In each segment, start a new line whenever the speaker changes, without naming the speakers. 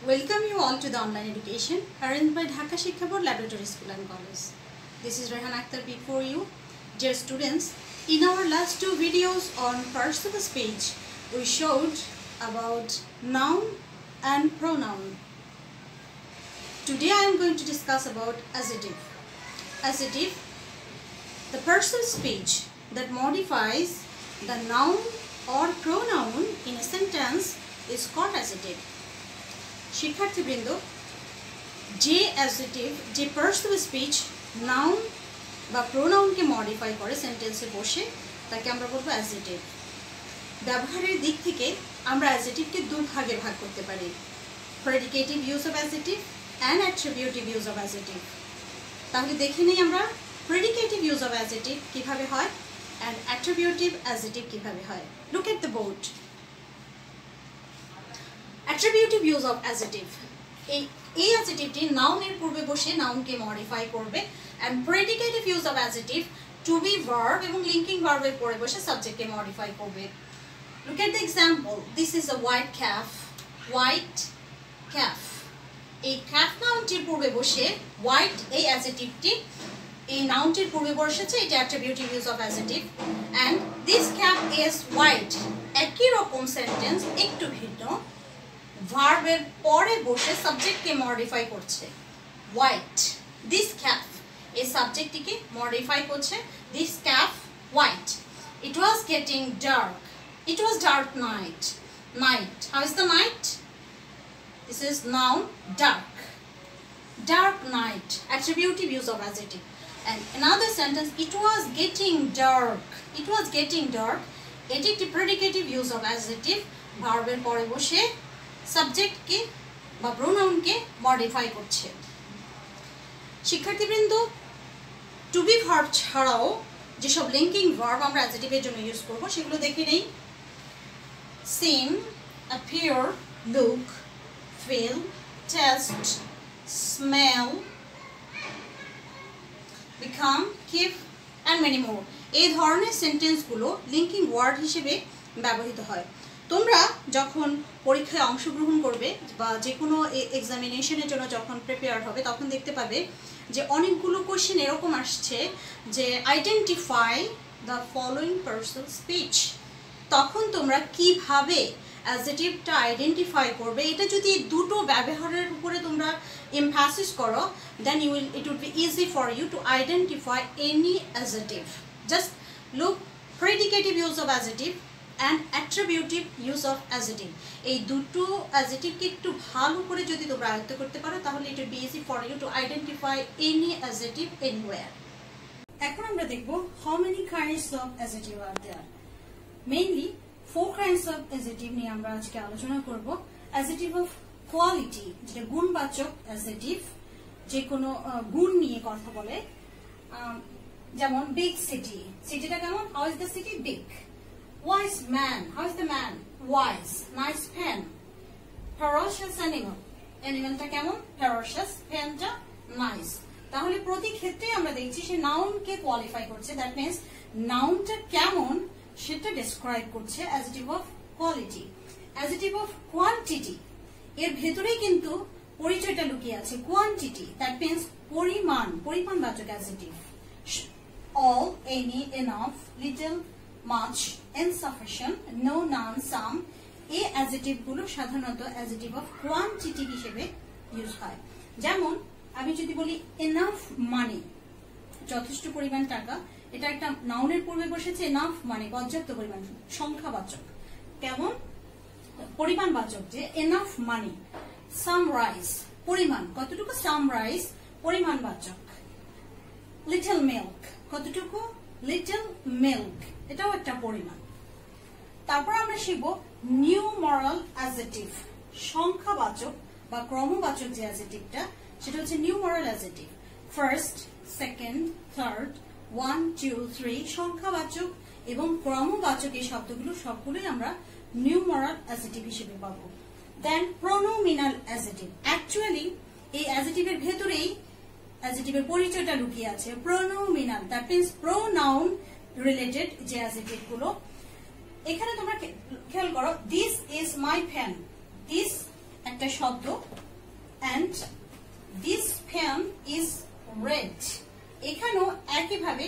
Welcome you all to the online education arranged by Dhaka Shiksha Board Laboratory School and College. This is Rehan Akhtar before you. Dear students, in our last two videos on personal speech, we showed about noun and pronoun. Today I am going to discuss about adjective. Adjective, the personal speech that modifies the noun or pronoun in a sentence is called adjective. শিক্ষার্থীবৃন্দ, যে adjective যে personal speech noun বা প্রোনাউনকে modify করে সেন্টেন্সে বসে তাকে আমরা বলবো অ্যাডজেক্টিভ। ব্যবহারের দিক থেকে আমরা অ্যাডজেক্টিভকে দুই ভাগে ভাগ করতে পারি, predicative use of adjective and attributive use of adjective. তাহলে দেখে নেই আমরা প্রেডিকেটিভ ইউজ অফ অ্যাডজেক্টিভ কীভাবে হয় অ্যান্ড অ্যাট্রিবিউটিভ অ্যাডজেক্টিভ কীভাবে হয়। Look at the board. Attributive use of adjective, এই অ্যাডজেক্টিভটি নাউনের পূর্বে বসে নাউনকে মডিফাই করবে, and predicative use of adjective to be verb এবং লিঙ্কিং ভার্বের পরে বসে সাবজেক্টকে মডিফাই করবে। Look at the example, this is a white calf. White calf, এই ক্যাফ নাউনটির পূর্বে বসে হোয়াইট এই অ্যাডজেক্টিভটি এই নাউনটির পূর্বে বসেছে, এটা attributive use of adjective. And this cafe is white, একই রকম সেন্টেন্স একটু ভিন্ন, ভার্বের পরে বসে সাবজেক্টকে মডিফাই করছে। হোয়াইট, দিস ক্যাফ এই সাবজেক্টটিকে মডিফাই করছে, this cafe white. It was getting dark, it was dark night. Night, how is the night? This is noun dark. Dark night, attributive use of adjective. And another sentence, it was getting dark. It was getting dark. এটি একটি predicative use of adjective, ভার্বের পরে বসে সাবজেক্টকে বা প্রোনাউনকে modify করছে। শিক্ষার্থীবৃন্দ, two be verb ছাড়াও যেসব লিঙ্কিং ভার্ব আমরা অ্যাডজেক্টিভের জন্য ইউজ করব সেগুলো দেখে নেই। Seem, appear, look, feel, taste, smell, become, keep and many more। এই ধরনের সেন্টেন্সগুলো লিঙ্কিং ওয়ার্ড হিসেবে ব্যবহৃত হয়। তোমরা যখন পরীক্ষায় অংশগ্রহণ করবে বা যে কোনো এক্সামিনেশনের জন্য যখন প্রিপেয়ার হবে তখন দেখতে পাবে যে অনেকগুলো কোশ্চেন এরকম আসছে যে identify the following personal speech. তখন তোমরা কিভাবে অ্যাডজেক্টিভটা আইডেন্টিফাই করবে, এটা যদি দুটো ব্যবহারের উপরে তোমরা এমফাসিস করো, দেন it would be easy for you to identify any adjective. Just look predicative use of adjective and attributive use of adjective। এই দুটো অ্যাডজেক্টিভকে একটু ভালো করে যদি তোমরা আয়ত্ত করতে পারো তাহলে it would be easy for you to identify any adjective anywhere। এখন আমরা দেখব how many kinds of adjective are there। Mainly 4 kinds of adjective নিয়ে আমরা আজকে আলোচনা করব। adjective of quality, যেটা গুণবাচক adjective, যে কোনো গুণ নিয়ে কথা বলে। যেমন big city, সিটিটা কেমন? how is the city? big। wise man, how is the man? wise। nice pen। ferocious animal, অ্যানিমালটা কেমন? ferocious। penটা nice। তাহলে প্রতি ক্ষেত্রে আমরা দেখছি সে নাউনকে কোয়ালিফাই করছে, দ্যাট মিন্স নাউনটা কেমন সেটা ডেসক্রাইব করছে। Adjective of quality. Adjective of quantity, এর ভেতরেই কিন্তু পরিচয়টা লুকিয়ে আছে। কোয়ান্টিটি, দ্যাট মিন্স পরিমাণ, পরিমাণবাচক adjective. All, any, enough, little, much, insufficient, no, none, some, এই অ্যাডজেক্টিভগুলো সাধারণত অ্যাডজেক্টিভ অফ কোয়ান্টিটি হিসেবে ইউজ হয়। যেমন আমি যদি বলি এনাফ মানি, যথেষ্ট পরিমাণ টাকা, এটা একটা নাউনের পূর্বে বসেছে। এনাফ মানে পর্যাপ্ত পরিমাণ, সংখ্যাবাচক। কেমন? পরিমাণবাচক, যে এনাফ মানি। সাম রাইস, পরিমাণ কতটুকু? সাম রাইস পরিমাণবাচক। লিটল মিল্ক, কতটুকু? লিটল মিল্ক, এটাও একটা পরিমাণ। তারপর আমরা শিখব নিউমারাল অ্যাডজেক্টিভ, সংখ্যাবাচক বা ক্রমবাচক যে অ্যাডজেক্টিভটা সেটা হচ্ছে numeral adjective. First, second, third, 1, 2, 3 সংখ্যাবাচক এবং ক্রমবাচক এই শব্দগুলো সবগুলোই আমরা নিউমারাল অ্যাডজেক্টিভ হিসেবে পাবো। দেন প্রোনোমিনাল অ্যাডজেক্টিভ, অ্যাকচুয়ালি এই অ্যাডজেক্টিভের ভেতরেই অ্যাডজেক্টিভের পরিচয়টা লুকিয়ে আছে। Pronominal, that means pronoun related যে অ্যাডজেক্টিভ গুলো। এখানে তোমরা খেয়াল করো, this is my pen. This একটা শব্দ and this pen is red, এখানেও একইভাবে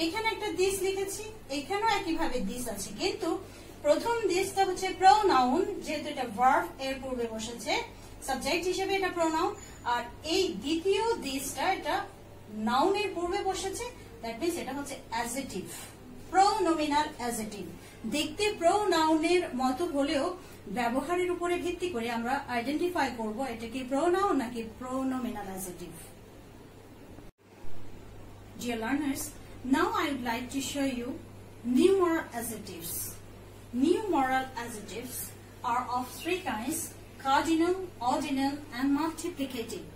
এখানে একটা this লিখেছি, এখানেও একইভাবে this আছে, কিন্তু প্রথম দিসটা হচ্ছে প্রোনাউন, যেহেতু এটা ভার্ব এর পূর্বে বসেছে সাবজেক্ট হিসেবে এটা প্রোনাউন, আর এই দ্বিতীয় দিসটা এটা নাউনের পূর্বে বসেছে, দ্যাট মিন্স এটা হচ্ছে অ্যাডজেক্টিভ, প্রোনোমিনাল অ্যাডজেক্টিভ। দেখতে প্রোনাউনের মতো হলেও ব্যবহারের উপরে ভিত্তি করে আমরা আইডেন্টিফাই করব এটা কি প্রোনাউন নাকি pronominal adjective. Dear learners, now I would like to show you numeral adjectives. Numeral adjectives are of three kinds: cardinal, ordinal and multiplicative,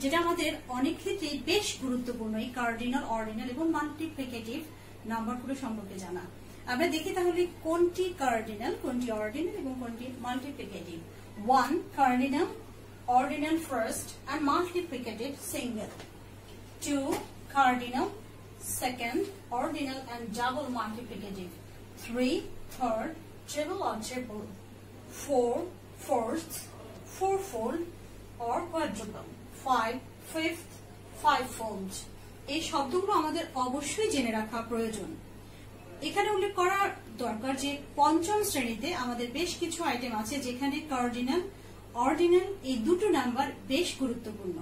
যেটা আমাদের অনেক ক্ষেত্রে বেশ গুরুত্বপূর্ণ এই কার্ডিনাল, অর্ডিনাল এবং মাল্টিপ্লিকেটিভ নাম্বারগুলো সম্পর্কে জানা। আমরা দেখি তাহলে কোনটি কার্ডিনাল, কোনটি অর্ডিনাল এবং কোনটি multiplicative. 1 cardinal, ordinal first and multiplicative single. 2 cardinal, second ordinal and double multiplicative. 3 third, treble or triple. 4 fourth, fourfold or quadruple. 5 fifth, fivefold. এই শব্দগুলো আমাদের অবশ্যই জেনে রাখা প্রয়োজন। এখানে উল্লেখ করা দরকার যে পঞ্চম শ্রেণীতে আমাদের বেশ কিছু আইটেম আছে যেখানে কার্ডিনাল, অর্ডিনাল এই দুটো নাম্বার বেশ গুরুত্বপূর্ণ।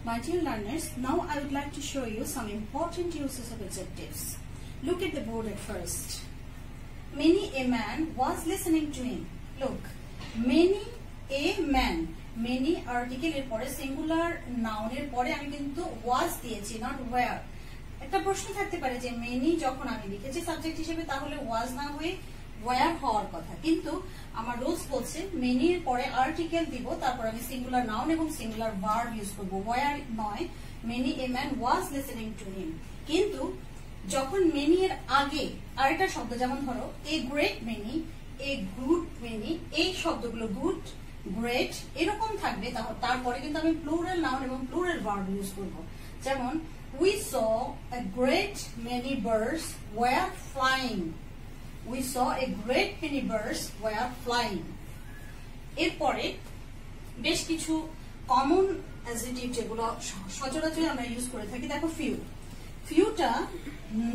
My dear learners, now I would like to show you some important uses of adjectives. Look at the board at first. Many a man was listening to him. Look, many a man. Many article এর পরে singular নাউনের পরে আমি কিন্তু was দিয়েছি, not were. একটা প্রশ্ন থাকতে পারে যে many যখন আমি লিখেছি সাবজেক্ট হিসেবে তাহলে was না হয়ে were হওয়ার কথা, কিন্তু আমার রুলস বলছে many এর পরে আর্টিকেল দিব, তারপর আমি সিঙ্গুলার নাউন এবং সিঙ্গুলার ভার্ব ইউজ করব, were নয়। many a man was listening to him, কিন্তু যখন many এর আগে আরেকটা শব্দ, যেমন ধরো a great many, a good many, এই শব্দগুলো good, great এরকম থাকবে, তারপরে কিন্তু আমি প্লুরাল নাউন এবং প্লুরাল ভার্ব ইউজ করব। যেমন we saw a great many birds were flying. We saw a great many birds were flying. এরপরে বেশ কিছু কমন অ্যাডজেক্টিভ যেগুলো সচরাচর আমরা ইউজ করে থাকি, দেখো ফিউ। ফিউটা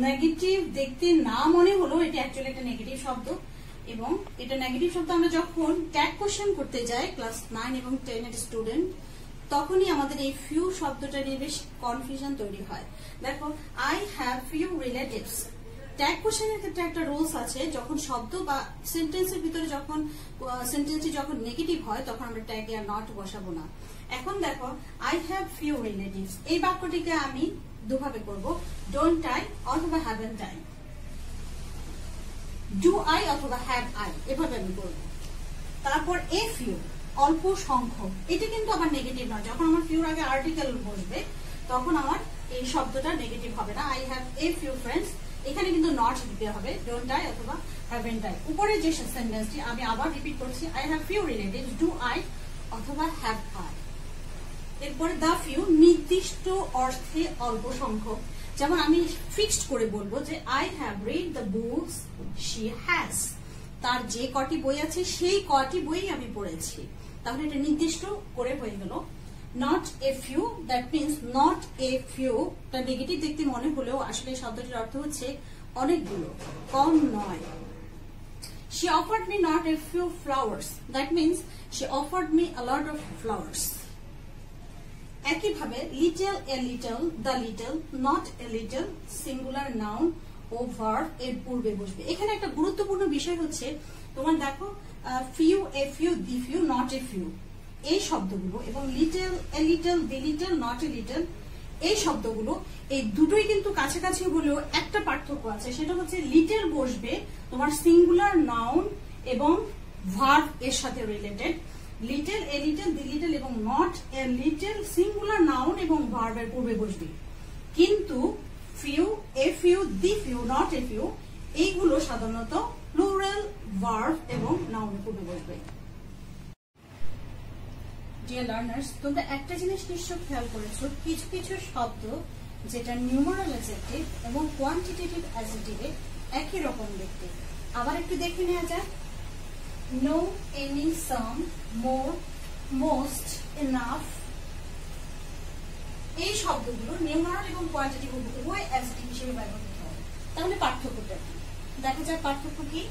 নেগেটিভ দেখতে না মনে হলো এটা অ্যাকচুয়ালি একটা নেগেটিভ শব্দ, এবং এটা নেগেটিভ শব্দ আমরা যখন ট্যাগ কোশ্চেন করতে যাই ক্লাস 9 এবং 10 এর স্টুডেন্ট, তখনই আমাদের এই ফিউ শব্দটা নিয়ে বেশ কনফিউশন তৈরি হয়। দেখো I have few relatives, tag কোশ্চেনের ক্ষেত্রে একটা রুলস আছে, যখন শব্দ বা সেন্টেন্সের ভিতরে যখন সেন্টেন্সটি যখন নেগেটিভ হয় তখন আমরা ট্যাগে আর নট বসাবো না। এখন দেখো আই হ্যাভ ফিউ রিলেটিভস, এই বাক্যটিকে আমি দুভাবে করব, ডোন্ট আই অথবা হ্যাভেন্ট আই, ডু আই অথবা হ্যাভ আই, এভাবে আমি করব। তারপর এ ফিউ, অল্প সংখ্যক, এটা কিন্তু আবার নেগেটিভ নয়, যখন আমার ফিউর আগে আর্টিকেল বসবে তখন আমার এই শব্দটা নেগেটিভ হবে না। I have a few friends, এখানে কিন্তু নট দিতে হবে, ডোন্ট আই অথবা হ্যাভেন্ট আই। উপরে যে সেন্টেন্সটি আমি আবার রিপিট করছি, I have few relatives, do I অথবা হ্যাভ আই। এরপরে দা ফিউ, নির্দিষ্ট অর্থে অল্প সংখ্যক, যেমন আমি ফিক্সড করে বলবো যে I have read the books she has, তার যে কটি বই আছে সেই কটি বই আমি পড়েছি, তাহলে এটা নির্দিষ্ট করে হয়ে গেল। Not a few, that means not a few তা নেগেটিভ দেখতে মনে হলেও আসলে শব্দটির অর্থ হচ্ছে অনেকগুলো, কম নয়। She offered me not a few flowers, that means she offered me a lot of flowers. একইভাবে little, a little, the little, not a little, singular noun ও ভার্ব এর পূর্বে বসবে। এখানে একটা গুরুত্বপূর্ণ বিষয় হচ্ছে তোমার দেখো few, a few, the few, not a few, এই শব্দগুলো এবং little, a little, the little, not a little, এই শব্দগুলো এই দুটোই কিন্তু কাছাকাছি হলেও একটা পার্থক্য আছে, সেটা হচ্ছে লিটল বসবে তোমার সিঙ্গুলার নাউন এবং ভার্ব এর সাথে related, little, a little, the little এবং not a little singular noun এবং ভার্বের পূর্বে বসবে, কিন্তু few, a few, the few, not a few এইগুলো সাধারণত প্লুরাল ভার্ব এবং নাউনের পূর্বে বসবে। ডিয়ার লার্নার্স, তোমরা একটা জিনিস নিশ্চয় খেয়াল করেছো, কিছু কিছু শব্দ যেটা নিউমারাল অ্যাডজেক্টিভ এবং কোয়ান্টিটেটিভ অ্যাডজেক্টিভে একই রকম দেখতে। আবার একটু দেখে নেওয়া যাক। নো, এনি, সাম, মোর, মোস্ট, এনাফ, এই শব্দগুলো নিউমারাল এবং কোয়ান্টিটিভ উভয় অ্যাডজেক্টিভ হিসেবে ব্যবহৃত হয়। তাহলে পার্থক্যটা কি? দেখা যাক পার্থক্য কি।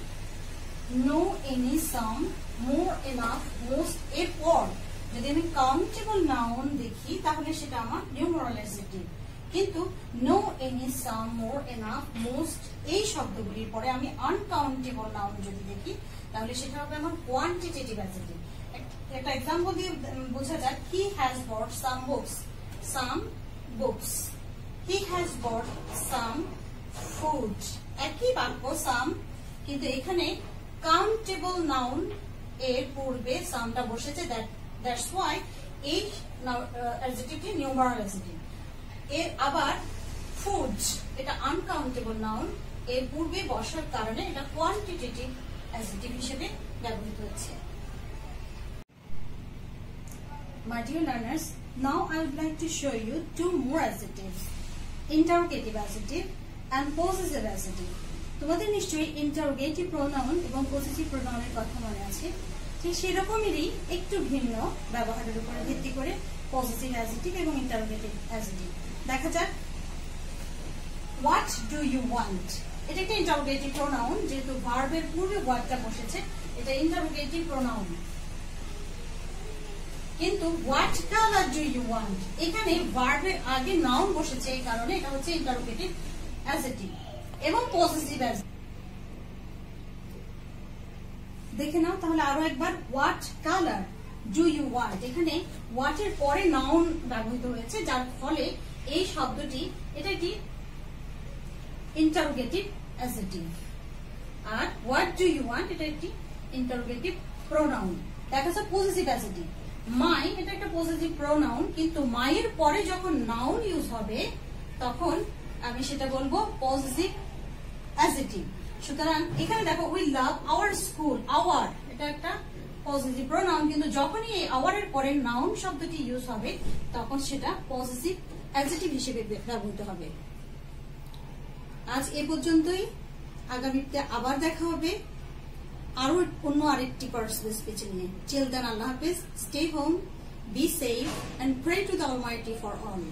নো, এনি, সাম, মোর, এনাফ, মোস্ট এর পর যদি আমি কাউন্টেবল নাউন দেখি তাহলে সেটা আমার নিউমারাল অ্যাডজেক্টিভ। কিন্তু নো, এনি, সাম, মোর, এনাফ, মোস্ট এই শব্দগুলির পরে আমি আনকাউন্টেবল নাউন যদি দেখি তাহলে সেটা হবে আমার কোয়ান্টিটেটিভ অ্যাডজেক্টিভ। একটা এক্সাম্পল দিয়ে বোঝা যায়। He has bought some books, some books. He has bought some food, একই বাক্য সাম, কিন্তু এখানে কাউন্টেবল নাউন এর পূর্বে সামটা বসেছে, দ্যাটস ওয়াই এই অ্যাডজেক্টিভটি নিউমারাল অ্যাডজেক্টিভ। এর আবার ফুড, এটা আনকাউন্টেবল নাউন, এর পূর্বে বসার কারণে এটা কোয়ান্টিটেটিভ অ্যাডজেক্টিভ হিসেবে ব্যবহৃত হচ্ছে। My dear learners, now I would like to show you two more adjectives, interrogative adjective and possessive adjective. তোমাদের নিশ্চয়ই ইন্টারোগেটিভ প্রোনাউন এবং পসেসিভ প্রোনাউনের কথা মনে আছে। ঠিক সেরকমেরই একটু ভিন্ন ব্যবহারের উপরে ভিত্তি করে পসেসিভ অ্যাডজেক্টিভ এবং ইন্টারোগেটিভ অ্যাডজেক্টিভ। দেখা যাক, হোয়াট ডু ইউ ওয়ান্ট, এটা একটা ইন্টারোগেটিভ প্রোনাউন, যেহেতু ভার্বের পূর্বে ওয়াটটা বসেছে এটা ইন্টারোগেটিভ প্রোনাউন। কিন্তু what colour do you want, এখানে ভার্বের আগে নাউন বসেছে, এই কারণে এটা হচ্ছে ইন্টারোগেটিভ অ্যাডজেক্টিভ এবং পসেসিভ অ্যাডজেক্টিভ। দেখে নাও তাহলে আরো একবার, what colour do you want, এখানে হোয়াট এর পরে নাউন ব্যবহৃত হয়েছে, যার ফলে এই শব্দটি এটা একটি ইন্টারোগেটিভ অ্যাডজেক্টিভ। আর হোয়াট ডু ইউ ওয়ান্ট এটা একটি ইন্টারোগেটিভ প্রোনাউন। দেখা যাচ্ছে পসেসিভ অ্যাডজেক্টিভ, মাই, এটা একটা পসেসিভ প্রোনাউন, কিন্তু মাইয়ের পরে যখন নাউন ইউজ হবে তখন আমি সেটা বলবো পসেসিভ অ্যাডজেক্টিভ। সুতরাং এখানে দেখো, we love our school, our এটা একটা পসেসিভ প্রোনাউন, কিন্তু যখনই এই আওয়ার এর পরে নাউন শব্দটি ইউজ হবে তখন সেটা পসেসিভ অ্যাডজেক্টিভ হিসেবে ব্যবহৃত হবে। আজ এ পর্যন্তই, আগামীতে আবার দেখা হবে আরো অন্য আরেকটি পার্সোনাল স্পিচ নিয়ে। টিল দেন, আল্লাহ হাফেজ, stay home, be safe and pray to the almighty for all.